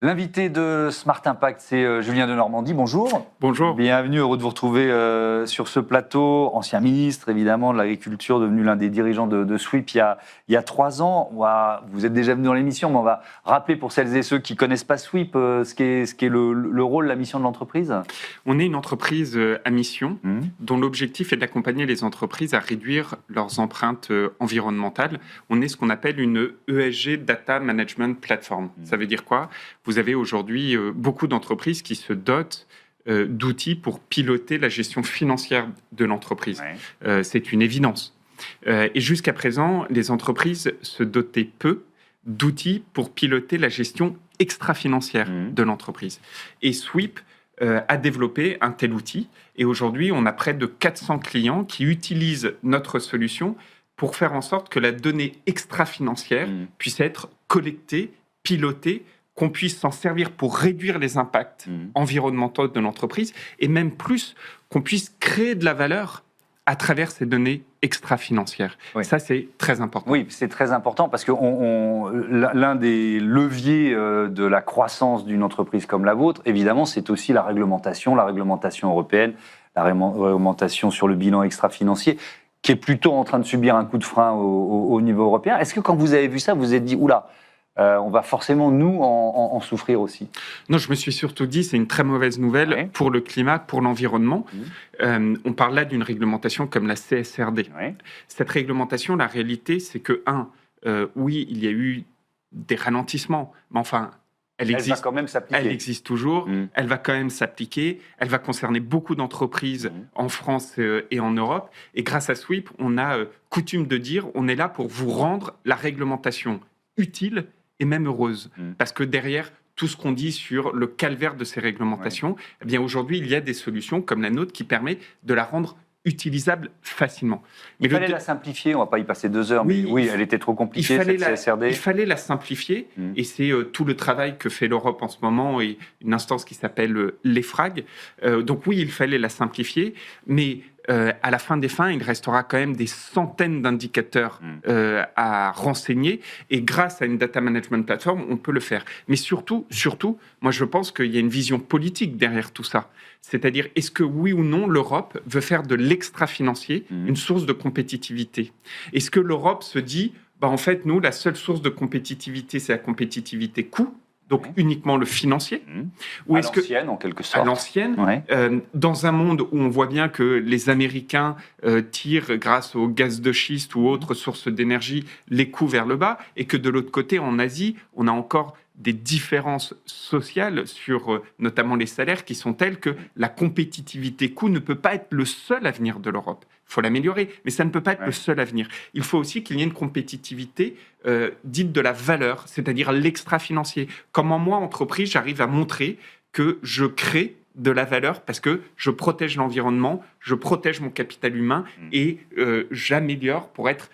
L'invité de Smart Impact, c'est Julien de Normandie. Bonjour. Bonjour. Bienvenue, heureux de vous retrouver sur ce plateau. Ancien ministre, évidemment, de l'Agriculture, devenu l'un des dirigeants de Sweep il y a 3 ans. Vous êtes déjà venu dans l'émission, mais on va rappeler pour celles et ceux qui ne connaissent pas Sweep ce qu'est le rôle, la mission de l'entreprise. On est une entreprise à mission dont l'objectif est d'accompagner les entreprises à réduire leurs empreintes environnementales. On est ce qu'on appelle une ESG Data Management Platform. Ça veut dire quoi ? Vous avez aujourd'hui beaucoup d'entreprises qui se dotent d'outils pour piloter la gestion financière de l'entreprise. Ouais. C'est une évidence. Et jusqu'à présent, les entreprises se dotaient peu d'outils pour piloter la gestion extra-financière de l'entreprise. Et Sweep a développé un tel outil. Et aujourd'hui, on a près de 400 clients qui utilisent notre solution pour faire en sorte que la donnée extra-financière puisse être collectée, pilotée, qu'on puisse s'en servir pour réduire les impacts environnementaux de l'entreprise et même plus, qu'on puisse créer de la valeur à travers ces données extra-financières. Oui. Ça, c'est très important. Oui, c'est très important parce que l'un des leviers de la croissance d'une entreprise comme la vôtre, évidemment, c'est aussi la réglementation européenne, la réglementation sur le bilan extra-financier, qui est plutôt en train de subir un coup de frein au niveau européen. Est-ce que quand vous avez vu ça, vous vous êtes dit « Oula !» on va forcément, nous, en souffrir aussi. Non, je me suis surtout dit, c'est une très mauvaise nouvelle pour le climat, pour l'environnement. On parle là d'une réglementation comme la CSRD. Cette réglementation, la réalité, c'est que, oui, il y a eu des ralentissements, mais enfin, elle existe, va quand même s'appliquer. Elle existe toujours, elle va quand même s'appliquer, elle va concerner beaucoup d'entreprises en France et en Europe. Et grâce à Sweep, on a coutume de dire, on est là pour vous rendre la réglementation utile et même heureuse. Parce que derrière tout ce qu'on dit sur le calvaire de ces réglementations, eh bien aujourd'hui, il y a des solutions comme la nôtre qui permettent de la rendre utilisable facilement. Mais il fallait la simplifier, on ne va pas y passer 2 heures, mais oui, elle était trop compliquée, cette CSRD. Il fallait la simplifier, et c'est tout le travail que fait l'Europe en ce moment, et une instance qui s'appelle l'EFRAG. Donc oui, il fallait la simplifier, mais à la fin des fins, il restera quand même des centaines d'indicateurs à renseigner, et grâce à une data management platform, on peut le faire. Mais surtout, moi je pense qu'il y a une vision politique derrière tout ça. C'est-à-dire, est-ce que oui ou non, l'Europe veut faire de l'extra-financier une source de compétitivité ? Est-ce que l'Europe se dit, en fait, nous, la seule source de compétitivité, c'est la compétitivité coût, donc uniquement le financier. Ou est-ce l'ancienne, en quelque sorte. À l'ancienne, dans un monde où on voit bien que les Américains tirent, grâce au gaz de schiste ou autres sources d'énergie, les coûts vers le bas, et que de l'autre côté, en Asie, on a encore des différences sociales sur notamment les salaires qui sont telles que la compétitivité coût ne peut pas être le seul avenir de l'Europe. Il faut l'améliorer, mais ça ne peut pas être le seul avenir. Il faut aussi qu'il y ait une compétitivité dite de la valeur, c'est-à-dire l'extra-financier. Comment moi, entreprise, j'arrive à montrer que je crée de la valeur parce que je protège l'environnement, je protège mon capital humain et j'améliore pour être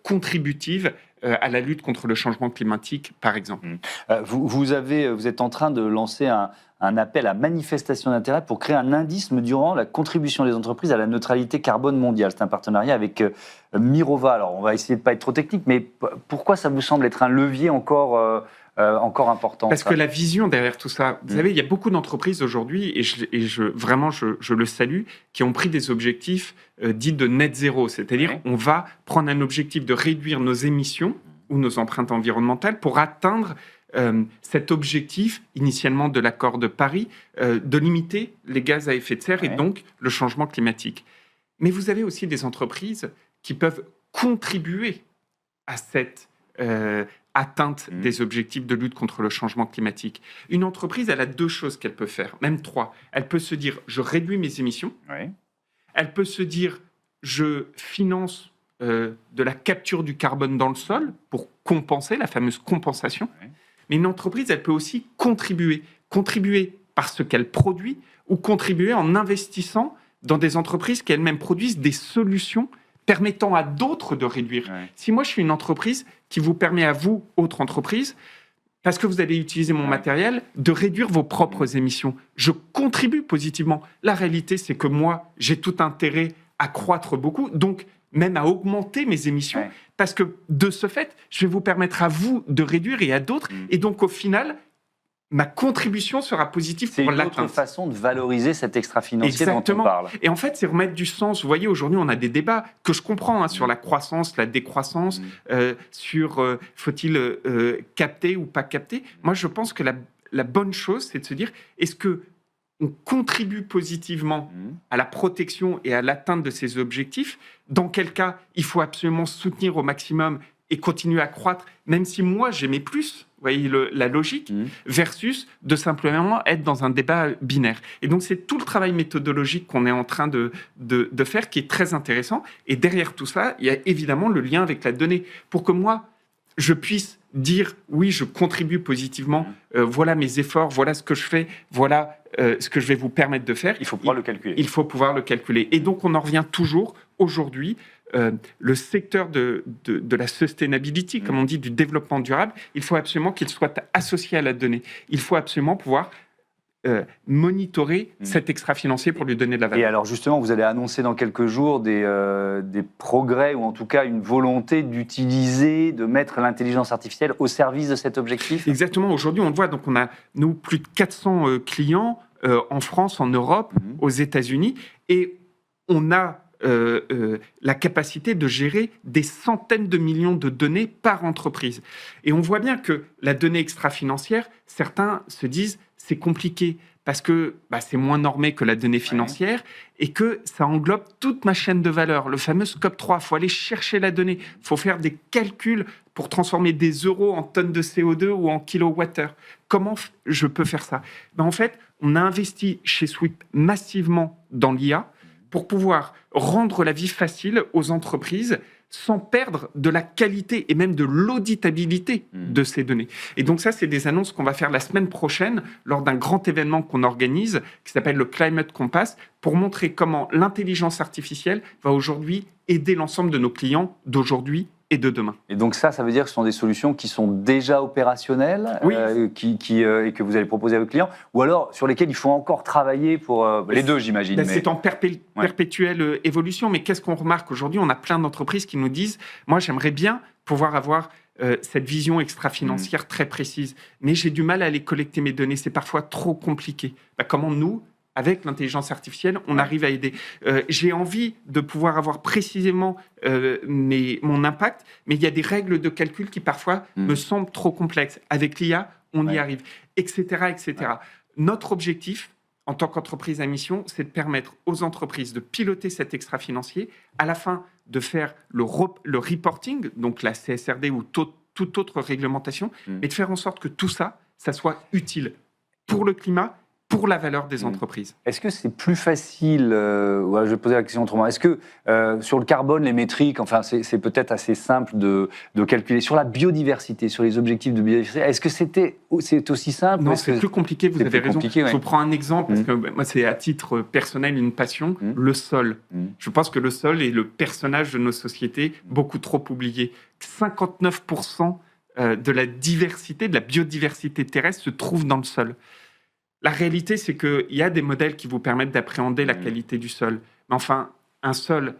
contributive à la lutte contre le changement climatique, par exemple. Vous êtes en train de lancer un appel à manifestation d'intérêt pour créer un indice mesurant la contribution des entreprises à la neutralité carbone mondiale. C'est un partenariat avec Mirova. Alors, on va essayer de ne pas être trop technique, mais pourquoi ça vous semble être un levier encore important? Parce que la vision derrière tout ça, vous savez, il y a beaucoup d'entreprises aujourd'hui, et vraiment, je le salue, qui ont pris des objectifs dits de net zéro. C'est-à-dire, on va prendre un objectif de réduire nos émissions ou nos empreintes environnementales pour atteindre cet objectif, initialement de l'accord de Paris, de limiter les gaz à effet de serre et donc le changement climatique. Mais vous avez aussi des entreprises qui peuvent contribuer à cette atteinte des objectifs de lutte contre le changement climatique. Une entreprise, elle a 2 choses qu'elle peut faire, même 3. Elle peut se dire, je réduis mes émissions. Elle peut se dire, je finance de la capture du carbone dans le sol pour compenser, la fameuse compensation. Mais une entreprise, elle peut aussi contribuer par ce qu'elle produit ou contribuer en investissant dans des entreprises qui elles-mêmes produisent des solutions permettant à d'autres de réduire. Si moi, je suis une entreprise qui vous permet à vous, autre entreprise, parce que vous allez utiliser mon matériel, de réduire vos propres émissions. Je contribue positivement. La réalité, c'est que moi, j'ai tout intérêt à croître beaucoup, donc même à augmenter mes émissions, parce que de ce fait, je vais vous permettre à vous de réduire et à d'autres. Et donc, au final, ma contribution sera positive pour l'atteindre. C'est une autre façon de valoriser cet extra-financier Exactement. dont on parle. Et en fait, c'est remettre du sens. Vous voyez, aujourd'hui, on a des débats que je comprends sur la croissance, la décroissance, sur faut-il capter ou pas capter. Moi, je pense que la bonne chose, c'est de se dire, est-ce que on contribue positivement à la protection et à l'atteinte de ces objectifs? Dans quel cas, il faut absolument soutenir au maximum et continuer à croître, même si moi, j'aimais plus. Vous voyez la logique, versus de simplement être dans un débat binaire. Et donc, c'est tout le travail méthodologique qu'on est en train de faire qui est très intéressant. Et derrière tout ça, il y a évidemment le lien avec la donnée. Pour que moi, je puisse dire, oui, je contribue positivement, voilà mes efforts, voilà ce que je fais, voilà ce que je vais vous permettre de faire. Il faut pouvoir le calculer. Il faut pouvoir le calculer. Et donc, on en revient toujours, aujourd'hui, le secteur de la sustainability, comme on dit, du développement durable, il faut absolument qu'il soit associé à la donnée. Il faut absolument pouvoir monitorer cet extra-financier pour lui donner de la valeur. Et alors justement, vous allez annoncer dans quelques jours des progrès, ou en tout cas une volonté d'utiliser, de mettre l'intelligence artificielle au service de cet objectif. Exactement. Aujourd'hui, on le voit, donc on a, nous, plus de 400 clients en France, en Europe, aux États-Unis, et on a la capacité de gérer des centaines de millions de données par entreprise. Et on voit bien que la donnée extra-financière, certains se disent c'est compliqué parce que c'est moins normé que la donnée financière et que ça englobe toute ma chaîne de valeur. Le fameux Scope 3, il faut aller chercher la donnée, il faut faire des calculs pour transformer des euros en tonnes de CO2 ou en kilowattheure. Comment je peux faire ça? En fait, on a investi chez Sweep massivement dans l'IA pour pouvoir rendre la vie facile aux entreprises sans perdre de la qualité et même de l'auditabilité de ces données. Et donc ça, c'est des annonces qu'on va faire la semaine prochaine lors d'un grand événement qu'on organise qui s'appelle le Climate Compass pour montrer comment l'intelligence artificielle va aujourd'hui aider l'ensemble de nos clients d'aujourd'hui et de demain. Et donc ça veut dire que ce sont des solutions qui sont déjà opérationnelles, et que vous allez proposer à vos clients, ou alors sur lesquelles il faut encore travailler pour les deux, j'imagine. C'est en perpétuelle évolution, mais qu'est-ce qu'on remarque aujourd'hui? On a plein d'entreprises qui nous disent « Moi, j'aimerais bien pouvoir avoir cette vision extra-financière très précise, mais j'ai du mal à aller collecter mes données, c'est parfois trop compliqué. » Comment nous, avec l'intelligence artificielle, on arrive à aider. J'ai envie de pouvoir avoir précisément mon impact, mais il y a des règles de calcul qui parfois me semblent trop complexes. Avec l'IA, on y arrive, etc. etc. Notre objectif, en tant qu'entreprise à mission, c'est de permettre aux entreprises de piloter cet extra-financier, à la fin de faire le reporting, donc la CSRD ou toute autre réglementation, et de faire en sorte que tout ça, ça soit utile pour le climat, pour la valeur des entreprises. Est-ce que c'est plus facile, je vais poser la question autrement, est-ce que sur le carbone, les métriques, enfin c'est peut-être assez simple de calculer, sur la biodiversité, sur les objectifs de biodiversité, est-ce que c'est aussi simple? Non, c'est plus compliqué, vous avez raison. Je vous prends un exemple, parce que moi c'est à titre personnel une passion, le sol. Je pense que le sol est le personnage de nos sociétés, beaucoup trop oublié. 59% de la diversité, de la biodiversité terrestre se trouve dans le sol. La réalité, c'est qu'il y a des modèles qui vous permettent d'appréhender la qualité du sol. Mais enfin, un sol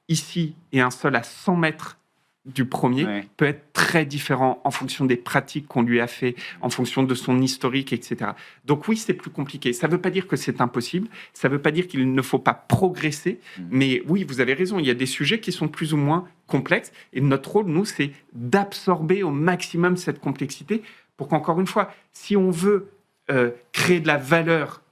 ici et un sol à 100 mètres du premier peut être très différent en fonction des pratiques qu'on lui a fait, en fonction de son historique, etc. Donc oui, c'est plus compliqué. Ça ne veut pas dire que c'est impossible, ça ne veut pas dire qu'il ne faut pas progresser, mais oui, vous avez raison, il y a des sujets qui sont plus ou moins complexes, et notre rôle, nous, c'est d'absorber au maximum cette complexité pour qu'encore une fois, si on veut créer de la valeur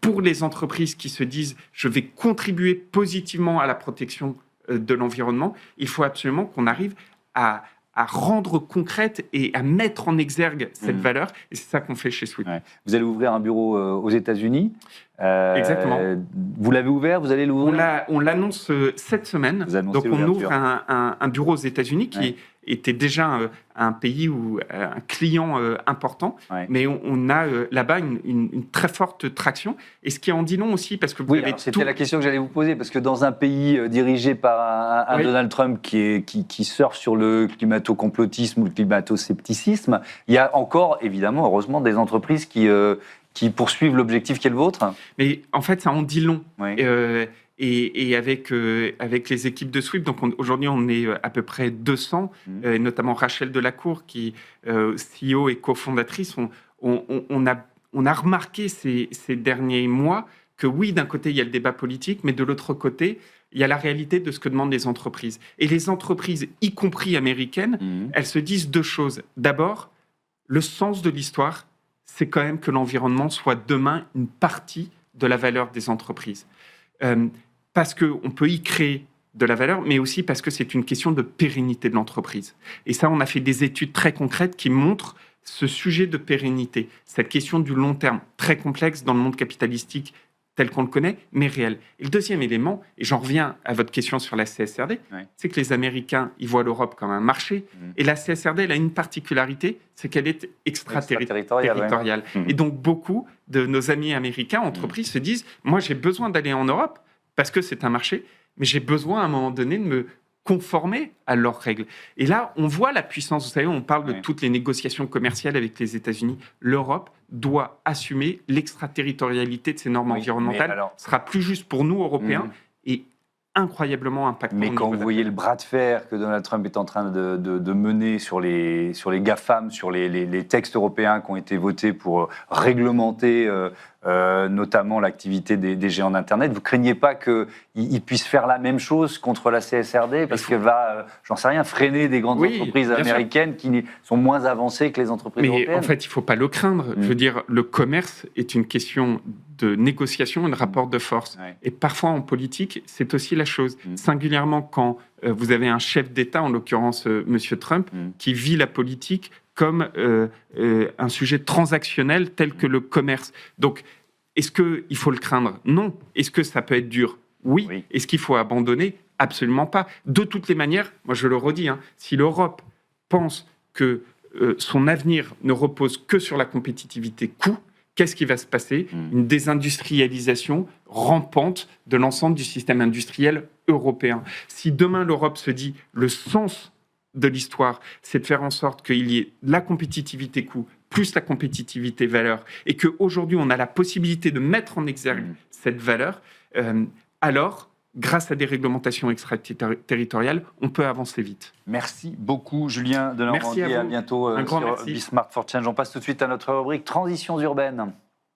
pour les entreprises qui se disent « je vais contribuer positivement à la protection de l'environnement », il faut absolument qu'on arrive à rendre concrète et à mettre en exergue cette valeur. Et c'est ça qu'on fait chez Sweep. Vous allez ouvrir un bureau aux États-Unis. Exactement. Vous l'avez ouvert, vous allez l'ouvrir? On l'annonce cette semaine. Donc on ouvre un bureau aux États-Unis qui était déjà un pays où un client important, mais on a là-bas une très forte traction. Et ce qui en dit long aussi, parce que vous avez c'était la question que j'allais vous poser, parce que dans un pays dirigé par un Donald Trump qui surfe sur le climato-complotisme ou le climato-scepticisme, il y a encore, évidemment, heureusement, des entreprises qui poursuivent l'objectif qui est le vôtre. Mais en fait, ça en dit long. Et avec les équipes de Sweep, donc aujourd'hui on est à peu près 200, notamment Rachel Delacour, qui CEO et cofondatrice, on a remarqué ces derniers mois que oui, d'un côté, il y a le débat politique, mais de l'autre côté, il y a la réalité de ce que demandent les entreprises. Et les entreprises, y compris américaines, elles se disent deux choses. D'abord, le sens de l'histoire, c'est quand même que l'environnement soit demain une partie de la valeur des entreprises. Parce qu'on peut y créer de la valeur, mais aussi parce que c'est une question de pérennité de l'entreprise. Et ça, on a fait des études très concrètes qui montrent ce sujet de pérennité, cette question du long terme, très complexe dans le monde capitalistique tel qu'on le connaît, mais réel. Et le deuxième élément, et j'en reviens à votre question sur la CSRD, c'est que les Américains, ils voient l'Europe comme un marché, et la CSRD, elle a une particularité, c'est qu'elle est extraterritoriale. Et donc, beaucoup de nos amis américains, entreprises, se disent, moi, j'ai besoin d'aller en Europe, parce que c'est un marché, mais j'ai besoin, à un moment donné, de me conformer à leurs règles. Et là, on voit la puissance. Vous savez, on parle de toutes les négociations commerciales avec les États-Unis. L'Europe doit assumer l'extraterritorialité de ces normes environnementales. Ce sera plus juste pour nous, Européens, et incroyablement impactant. Mais quand vous voyez le bras de fer que Donald Trump est en train de mener sur les GAFAM, sur les textes européens qui ont été votés pour réglementer notamment l'activité des géants d'Internet, vous craignez pas qu'ils puissent faire la même chose contre la CSRD parce qu'elle va, j'en sais rien, freiner des grandes entreprises américaines qui sont moins avancées que les entreprises européennes? Mais en fait, il ne faut pas le craindre. Je veux dire, le commerce est une question de négociation et de rapport de force. Et parfois, en politique, c'est aussi la chose. Singulièrement, quand vous avez un chef d'État, en l'occurrence M. Trump, qui vit la politique comme un sujet transactionnel tel que le commerce. Donc, est-ce qu'il faut le craindre? Non. Est-ce que ça peut être dur? Oui. Est-ce qu'il faut abandonner? Absolument pas. De toutes les manières, moi je le redis, si l'Europe pense que son avenir ne repose que sur la compétitivité coût, qu'est-ce qui va se passer? Une désindustrialisation rampante de l'ensemble du système industriel européen. Si demain l'Europe se dit le sens de l'histoire, c'est de faire en sorte qu'il y ait la compétitivité coût plus la compétitivité valeur, et qu'aujourd'hui on a la possibilité de mettre en exergue cette valeur, alors, grâce à des réglementations extraterritoriales, on peut avancer vite. Merci beaucoup Julien Denormandie, à bientôt sur Bismart for Change. On passe tout de suite à notre rubrique Transitions urbaines.